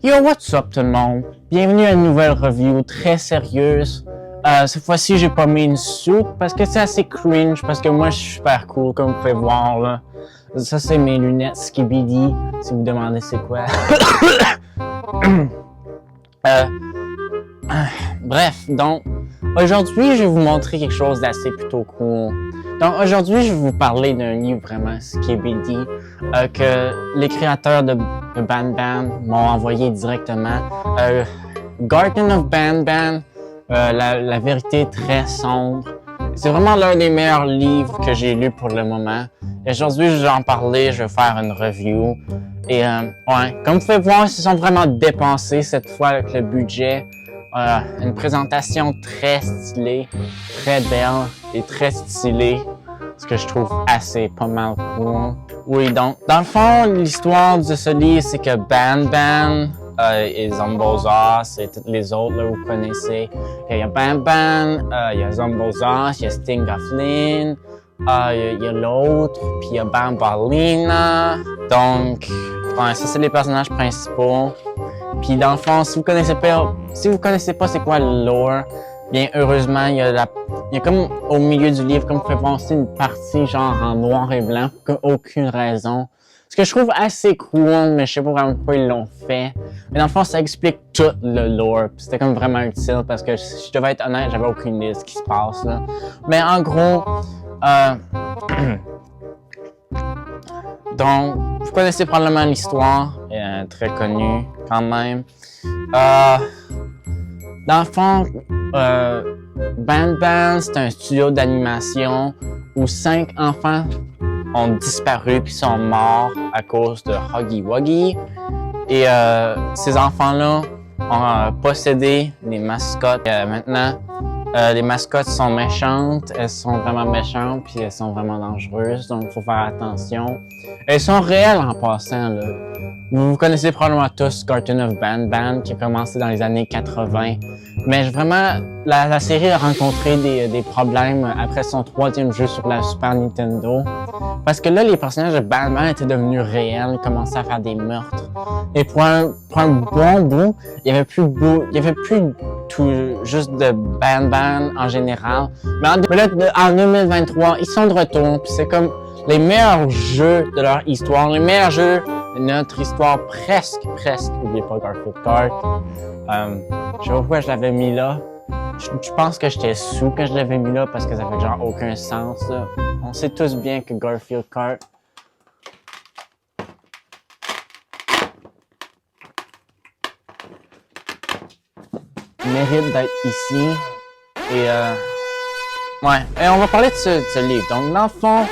Yo, what's up tout le monde? Bienvenue à une nouvelle review très sérieuse. Cette fois-ci, j'ai pas mis une suite parce que c'est assez cringe, parce que moi, je suis super cool, comme vous pouvez voir là. Ça, c'est mes lunettes Skibidi, si vous demandez c'est quoi. Bref, donc, aujourd'hui, je vais vous montrer quelque chose d'assez plutôt cool. Donc, aujourd'hui, je vais vous parler d'un livre vraiment Skibidi que les créateurs de Banban m'ont envoyé directement. Garden of Banban, la vérité très sombre. C'est vraiment l'un des meilleurs livres que j'ai lu pour le moment. Et aujourd'hui, je vais en parler, je vais faire une review. Et ouais, comme vous pouvez voir, ils se sont vraiment dépensés cette fois avec le budget. Une présentation très stylée, très belle et très stylée, ce que je trouve assez pas mal cool. Oui, donc, dans le fond, l'histoire de ce livre, c'est que Banban et Zombozos et tous les autres, là, vous connaissez. Il y a Banban, il y a Zombozos, il y a Stingoflin, il y a l'autre, puis il y a Bambalina. Donc, ouais, ça, c'est les personnages principaux. Puis dans le fond, si vous connaissez pas c'est quoi le lore, bien heureusement, il y a comme au milieu du livre, comme vous pouvez voir aussi une partie genre en noir et blanc, pour aucune raison. Ce que je trouve assez cool, mais je sais pas vraiment pourquoi ils l'ont fait. Mais dans le fond, ça explique tout le lore. C'était comme vraiment utile parce que si je devais être honnête, j'avais aucune idée de ce qui se passe là. Mais en gros, donc, vous connaissez probablement l'histoire, très connue quand même. Dans le fond, Banban, c'est un studio d'animation où 5 enfants ont disparu puis sont morts à cause de Huggy Wuggy. Et ces enfants-là ont possédé des mascottes. Maintenant, les mascottes sont méchantes, elles sont vraiment méchantes puis elles sont vraiment dangereuses, donc il faut faire attention. Elles sont réelles en passant, là. Vous connaissez probablement tous Garden of Banban qui a commencé dans les années 80. Mais vraiment, la série a rencontré des problèmes après son 3e jeu sur la Super Nintendo. Parce que là, les personnages de Banban étaient devenus réels, ils commençaient à faire des meurtres. Et pour un bon bout, il y avait plus tout juste de Banban en général. Mais là, en 2023, ils sont de retour, puis c'est comme les meilleurs jeux de leur histoire, les meilleurs jeux de notre histoire presque. N'oubliez pas Garfield Kart. Je sais pas pourquoi je l'avais mis là. Je pense que j'étais sous quand je l'avais mis là parce que ça fait genre aucun sens là. On sait tous bien que Garfield Kart mérite d'être ici. Et ouais, et on va parler de ce livre. Donc dans le fond,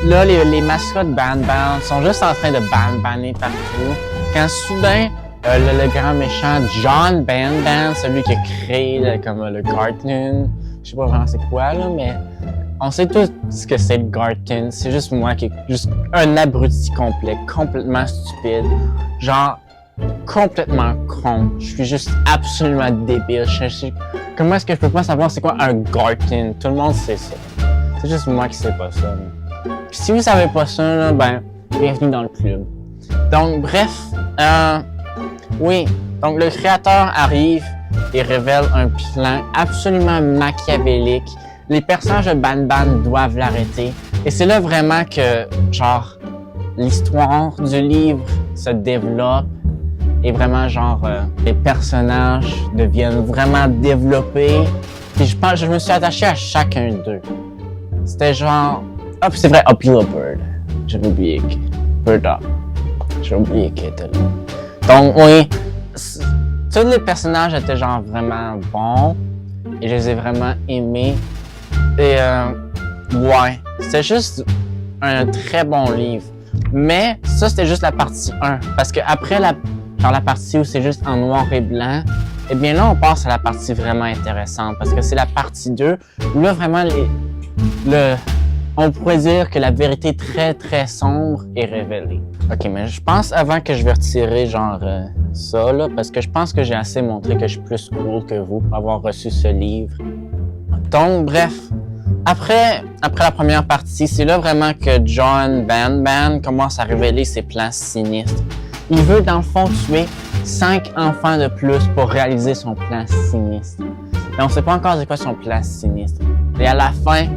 là les mascottes Banban sont juste en train de banbaner partout. Quand soudain, le grand méchant John Banban, celui qui a créé le cartoon, je sais pas vraiment c'est quoi là, mais on sait tous ce que c'est le cartoon. C'est juste moi qui est juste un abruti complet, complètement stupide, genre complètement con. Je suis juste absolument débile. Comment est-ce que je peux pas savoir c'est quoi un cartoon? Tout le monde sait ça. C'est juste moi qui sais pas ça. Puis si vous savez pas ça, là, ben bienvenue dans le club. Donc bref, oui, donc le créateur arrive et révèle un plan absolument machiavélique. Les personnages de Banban doivent l'arrêter. Et c'est là vraiment que, genre, l'histoire du livre se développe et vraiment, genre, les personnages deviennent vraiment développés. Puis je me suis attaché à chacun d'eux. C'était genre... Ah, puis c'est vrai, Uppila Bird. J'avais oublié Birda. J'ai oublié qu'elle était là. Donc, oui, tous les personnages étaient genre vraiment bons et je les ai vraiment aimés. Et ouais, c'était juste un très bon livre. Mais ça, c'était juste la partie 1. Parce que après la partie où c'est juste en noir et blanc, eh bien là, on passe à la partie vraiment intéressante. Parce que c'est la partie 2 où là, vraiment, on pourrait dire que la vérité très sombre est révélée. Ok, mais je pense avant que je vais retirer genre ça là, parce que je pense que j'ai assez montré que je suis plus cool que vous pour avoir reçu ce livre. Donc bref, après la première partie, c'est là vraiment que John Banban commence à révéler ses plans sinistres. Il veut dans le fond tuer 5 enfants de plus pour réaliser son plan sinistre. Mais on sait pas encore c'est quoi son plan sinistre. Et à la fin,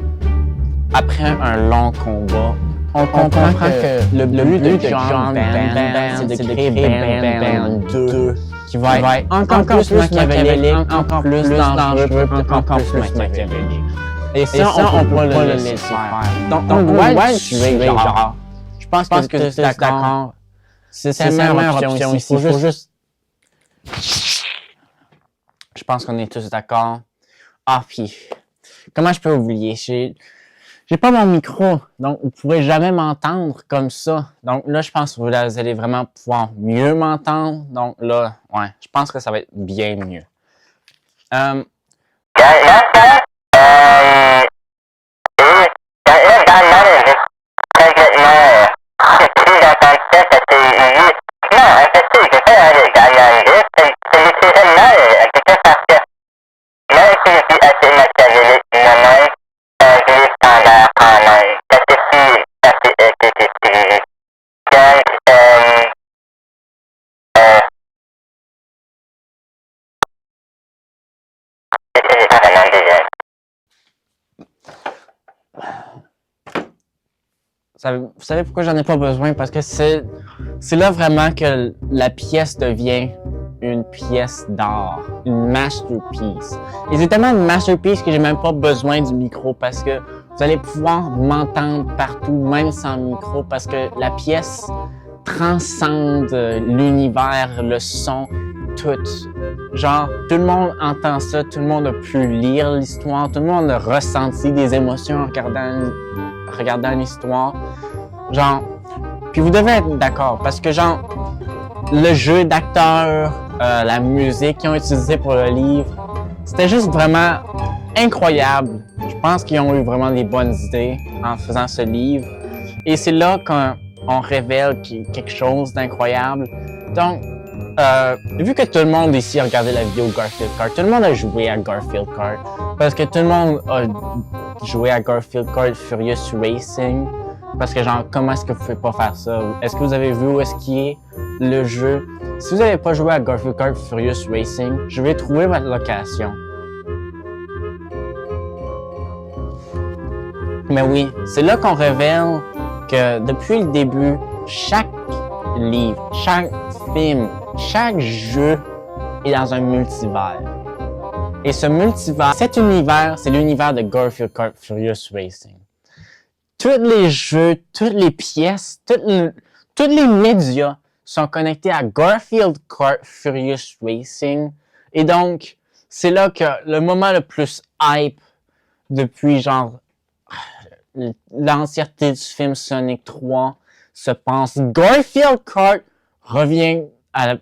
après un long combat, on comprend que le but de John Band, c'est de créer Band 2, qui va être encore plus machiavélique, encore plus dangereux, encore plus machiavélique. Et ça, on peut pas le laisser faire. Donc on doit le tuer, genre. Je pense que tu es d'accord. C'est la meilleure option ici. Il faut juste... Je pense qu'on est tous d'accord. Ah, puis... Comment je peux oublier? J'ai pas mon micro, donc vous pourrez jamais m'entendre comme ça. Donc là, je pense que vous allez vraiment pouvoir mieux m'entendre. Donc là, ouais, je pense que ça va être bien mieux. Vous savez pourquoi j'en ai pas besoin? Parce que c'est là vraiment que la pièce devient une pièce d'art, une masterpiece. Et c'est tellement une masterpiece que j'ai même pas besoin du micro parce que vous allez pouvoir m'entendre partout, même sans micro, parce que la pièce transcende l'univers, le son, tout. Genre, tout le monde entend ça, tout le monde a pu lire l'histoire, tout le monde a ressenti des émotions en regardant l'histoire. Genre, puis vous devez être d'accord, parce que genre, le jeu d'acteurs, la musique qu'ils ont utilisé pour le livre, c'était juste vraiment incroyable. Je pense qu'ils ont eu vraiment des bonnes idées en faisant ce livre. Et c'est là qu'on révèle quelque chose d'incroyable. Donc, vu que tout le monde ici a regardé la vidéo Garfield Kart, tout le monde a joué à Garfield Kart, parce que tout le monde a joué à Garfield Kart Furious Racing, parce que genre, comment est-ce que vous pouvez pas faire ça? Est-ce que vous avez vu où est-ce qu'il est le jeu? Si vous n'avez pas joué à Garfield Kart Furious Racing, je vais trouver votre location. Mais oui, c'est là qu'on révèle que depuis le début, chaque livre, chaque film, chaque jeu est dans un multivers. Et ce multivers, cet univers, c'est l'univers de Garfield Kart Furious Racing. Tous les jeux, toutes les pièces, tous les médias sont connectés à Garfield Kart Furious Racing. Et donc, c'est là que le moment le plus hype depuis genre l'entièreté du film Sonic 3 se passe. Garfield Kart revient à la...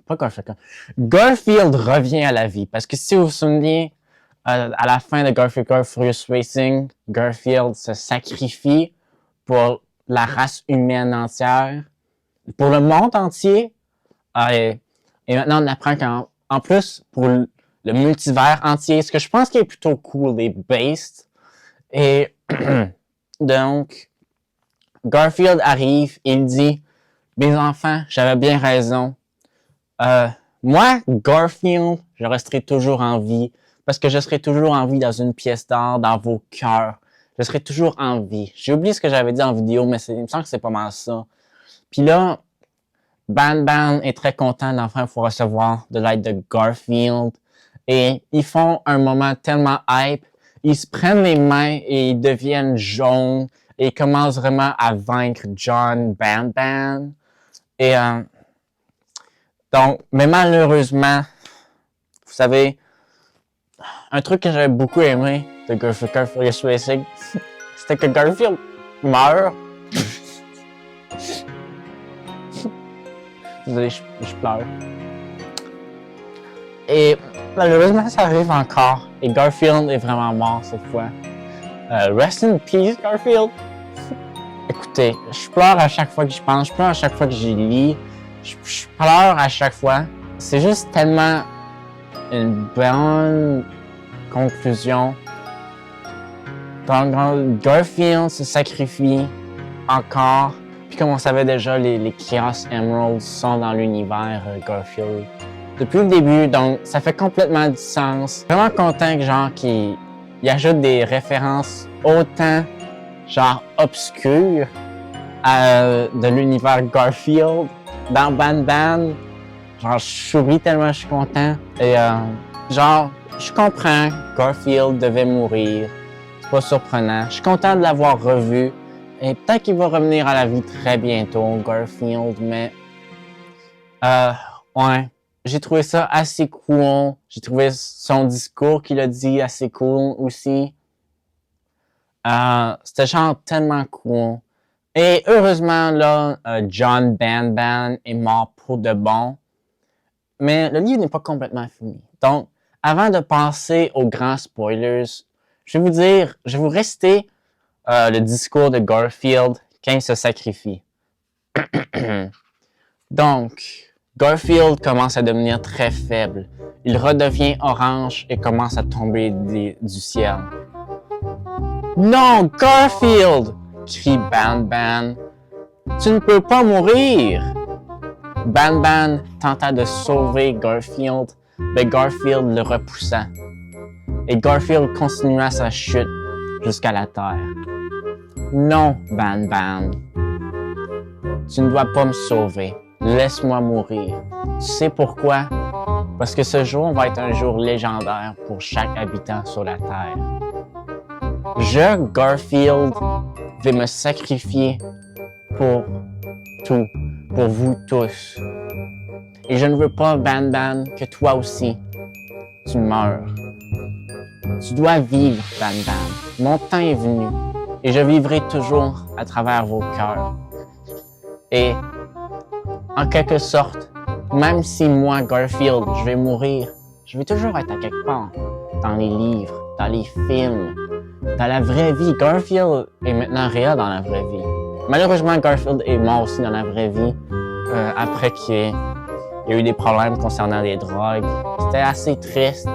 Pas Garfield Kart. Garfield revient à la vie. Parce que si vous vous souvenez, à la fin de Garfield Kart Furious Racing, Garfield se sacrifie pour la race humaine entière, pour le monde entier. Et maintenant, on apprend qu'en plus, pour le multivers entier, ce que je pense qui est plutôt cool et based. Et donc, Garfield arrive et il dit « Mes enfants, j'avais bien raison. Moi, Garfield, je resterai toujours en vie. Parce que je serai toujours en vie dans une pièce d'art, dans vos cœurs. Je serai toujours en vie. » J'ai oublié ce que j'avais dit en vidéo, mais il me semble que c'est pas mal ça. Puis là, Ban est très content d'enfin pouvoir recevoir de l'aide de Garfield. Et ils font un moment tellement hype. Ils se prennent les mains et ils deviennent jaunes. Et ils commencent vraiment à vaincre John Ban. Et donc, mais malheureusement, vous savez, un truc que j'avais beaucoup aimé de Garfield Kart Furious Racing, c'était que Garfield meurt. Désolé, je pleure. Et malheureusement, ça arrive encore. Et Garfield est vraiment mort cette fois. Rest in peace, Garfield. Écoutez, je pleure à chaque fois que j'y pense, je pleure à chaque fois que j'y lis, je pleure à chaque fois. C'est juste tellement une bonne conclusion. Donc, Garfield se sacrifie encore. Puis comme on savait déjà, les Chaos Emeralds sont dans l'univers Garfield depuis le début, donc ça fait complètement du sens. Vraiment content que genre qu'il ajoute des références autant genre obscures de l'univers Garfield dans Banban. Genre je souris tellement je suis content. Et genre je comprends Garfield devait mourir. C'est pas surprenant. Je suis content de l'avoir revu. Et peut-être qu'il va revenir à la vie très bientôt, Garfield, mais ouais. J'ai trouvé ça assez cool. J'ai trouvé son discours qu'il a dit assez cool aussi. C'était genre tellement cool. Et heureusement, là, John Banban est mort pour de bon. Mais le livre n'est pas complètement fini. Donc, avant de passer aux grands spoilers, je vais vous rester le discours de Garfield quand il se sacrifie. Donc, Garfield commence à devenir très faible. Il redevient orange et commence à tomber du ciel. Non, Garfield! Crie Banban. Tu ne peux pas mourir! Banban tenta de sauver Garfield, mais Garfield le repoussa. Et Garfield continua sa chute jusqu'à la terre. Non, Banban. Tu ne dois pas me sauver. Laisse-moi mourir. Tu sais pourquoi? Parce que ce jour va être un jour légendaire pour chaque habitant sur la Terre. Je, Garfield, vais me sacrifier pour tout, pour vous tous. Et je ne veux pas, Banban, que toi aussi, tu meurs. Tu dois vivre, Banban. Mon temps est venu et je vivrai toujours à travers vos cœurs. Et en quelque sorte, même si moi, Garfield, je vais mourir, je vais toujours être à quelque part. Dans les livres, dans les films, dans la vraie vie. Garfield est maintenant réel dans la vraie vie. Malheureusement, Garfield est mort aussi dans la vraie vie après qu'il y ait eu des problèmes concernant les drogues. C'était assez triste.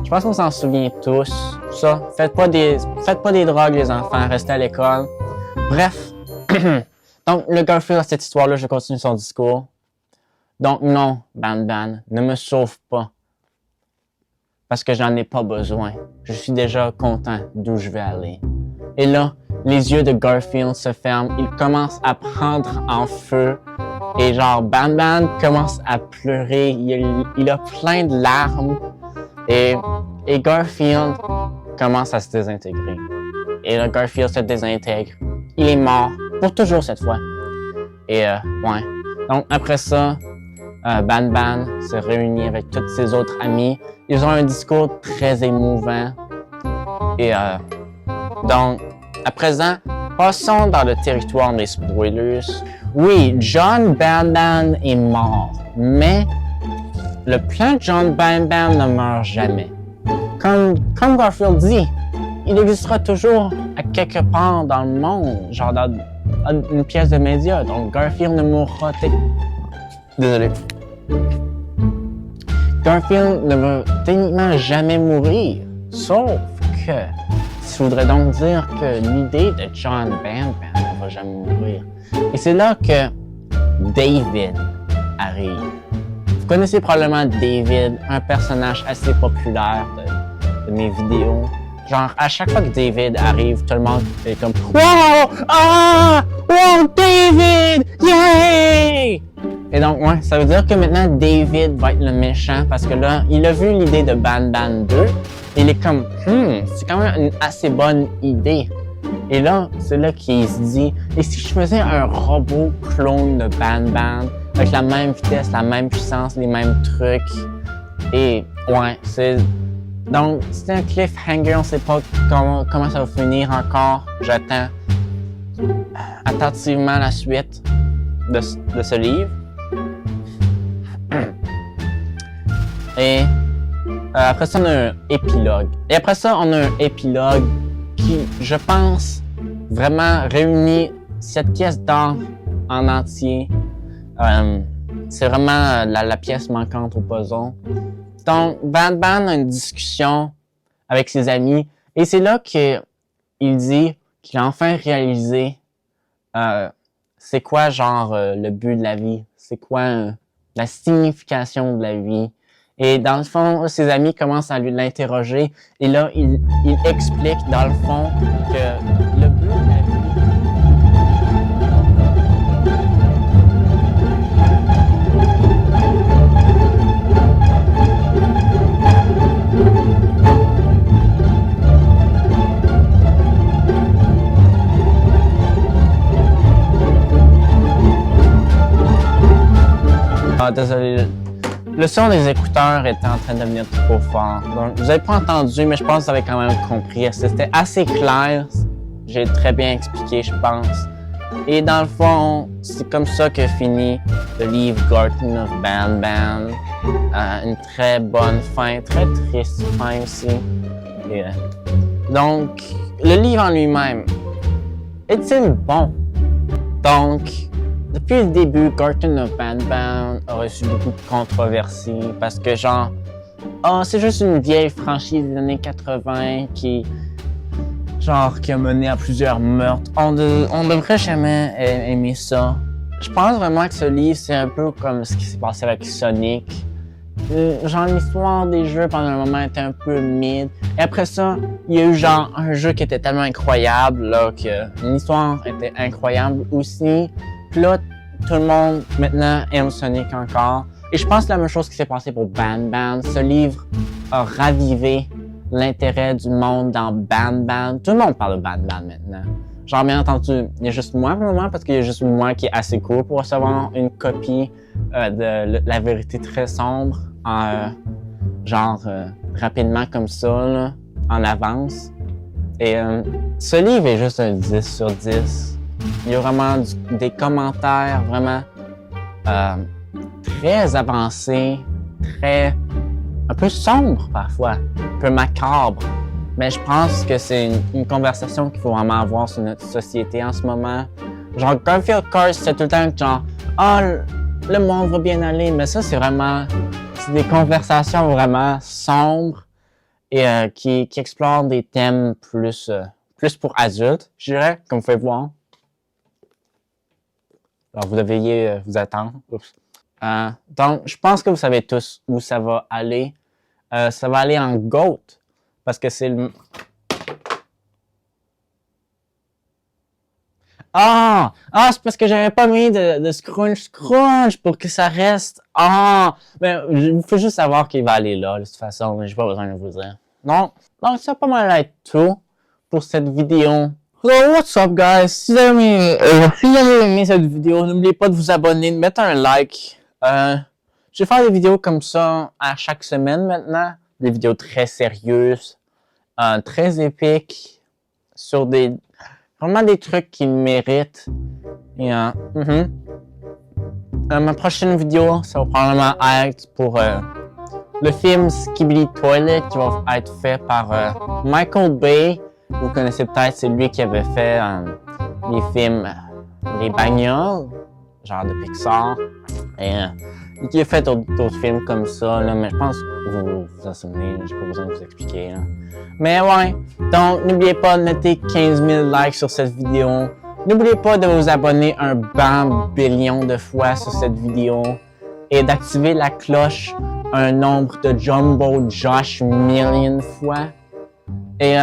Je pense qu'on s'en souvient tous. Ça, faites pas des drogues, les enfants, restez à l'école. Bref. Donc, le Garfield, à cette histoire-là, je continue son discours. Donc, non, Banban, ne me sauve pas. Parce que j'en ai pas besoin. Je suis déjà content d'où je vais aller. Et là, les yeux de Garfield se ferment. Il commence à prendre en feu. Et genre, Banban commence à pleurer. Il a plein de larmes. Et Garfield commence à se désintégrer. Et là, Garfield se désintègre. Il est mort. Pour toujours cette fois. Et ouais. Donc après ça, Banban se réunit avec tous ses autres amis. Ils ont un discours très émouvant. Et donc, à présent, passons dans le territoire des spoilers. Oui, John Banban est mort, mais le plan de John Banban ne meurt jamais. Comme Garfield dit, il existera toujours à quelque part dans le monde, genre dans une pièce de média. Donc Garfield ne mourra Désolé. Garfield ne va techniquement jamais mourir. Sauf que ça voudrait donc dire que l'idée de John Banban ne va jamais mourir. Et c'est là que David arrive. Vous connaissez probablement David, un personnage assez populaire de mes vidéos. Genre, à chaque fois que David arrive, tout le monde est comme « Wow! Ah! Wow! David! Yay! » Et donc, ouais, ça veut dire que maintenant, David va être le méchant parce que là, il a vu l'idée de Banban 2. Et il est comme « c'est quand même une assez bonne idée. » Et là, c'est là qu'il se dit « Et si je faisais un robot clone de Banban avec la même vitesse, la même puissance, les mêmes trucs? » Et ouais, c'est... Donc, c'est un cliffhanger, on ne sait pas comment ça va finir encore. J'attends attentivement la suite de ce livre. Et après ça, on a un épilogue. Et après ça, on a un épilogue qui, je pense, vraiment réunit cette pièce d'art en entier. C'est vraiment la pièce manquante au puzzle. Donc, Banban a une discussion avec ses amis et c'est là qu'il dit qu'il a enfin réalisé c'est quoi, genre, le but de la vie? C'est quoi la signification de la vie? Et dans le fond, ses amis commencent à l'interroger. Et là, il explique, dans le fond, que le but de la vie... Ah, désolé. Le son des écouteurs était en train de devenir trop fort. Donc, vous n'avez pas entendu, mais je pense que vous avez quand même compris. C'était assez clair. J'ai très bien expliqué, je pense. Et dans le fond, c'est comme ça que finit le livre Garten of Banban. Une très bonne fin, très triste fin aussi. Et, donc, le livre en lui-même est-il bon? Donc, depuis le début, Garten of Banban a reçu beaucoup de controversies parce que genre, c'est juste une vieille franchise des années 80 qui a mené à plusieurs meurtres. On devrait jamais aimer ça. Je pense vraiment que ce livre, c'est un peu comme ce qui s'est passé avec Sonic. Genre, l'histoire des jeux pendant un moment était un peu mid. Et après ça, il y a eu genre un jeu qui était tellement incroyable, là, que l'histoire était incroyable aussi. Puis là, tout le monde maintenant aime Sonic encore. Et je pense que la même chose qui s'est passée pour Banban. Ce livre a ravivé l'intérêt du monde dans Banban. Tout le monde parle de Banban maintenant. Genre, bien entendu, il y a juste moi pour le moment parce qu'il y a juste moi qui est assez cool pour recevoir une copie de La Vérité Très Sombre rapidement comme ça, là, en avance. Et ce livre est juste un 10 sur 10. Il y a vraiment des commentaires vraiment très avancés, un peu sombres parfois, un peu macabres. Mais je pense que c'est une conversation qu'il faut vraiment avoir sur notre société en ce moment. Genre, Garfield Kart, c'est tout le temps genre, le monde va bien aller, mais ça, c'est des conversations vraiment sombres et qui explorent des thèmes plus pour adultes, je dirais, comme vous pouvez voir. Alors, vous devriez vous attendre. Oups. Donc, je pense que vous savez tous où ça va aller. Ça va aller en GOAT, parce que c'est le... c'est parce que j'avais pas mis de scrunch pour que ça reste. Mais il faut juste savoir qu'il va aller là, de toute façon, mais j'ai pas besoin de vous dire. Non, donc ça va pas mal être tout pour cette vidéo. Hello, what's up guys? Si vous avez aimé cette vidéo, n'oubliez pas de vous abonner, de mettre un like. Je vais faire des vidéos comme ça à chaque semaine maintenant. Des vidéos très sérieuses, très épiques, sur vraiment des trucs qui méritent. Et, ma prochaine vidéo, ça va probablement être pour le film Skibidi Toilet qui va être fait par Michael Bay. Vous connaissez peut-être, c'est lui qui avait fait les films Les Bagnoles, genre de Pixar. Et qui a fait d'autres films comme ça, là, mais je pense que vous vous en souvenez, j'ai pas besoin de vous expliquer. Là. Mais ouais, donc n'oubliez pas de mettre 15 000 likes sur cette vidéo. N'oubliez pas de vous abonner un billion de fois sur cette vidéo et d'activer la cloche un nombre de Jumbo Josh million fois. Et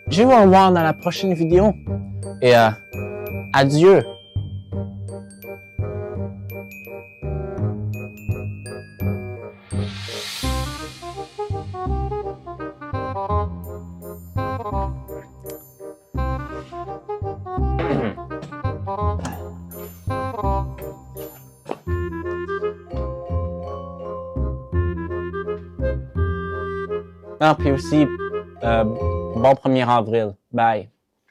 je vais vous revoir dans la prochaine vidéo. Et adieu! Puis aussi, bon 1er avril. Bye.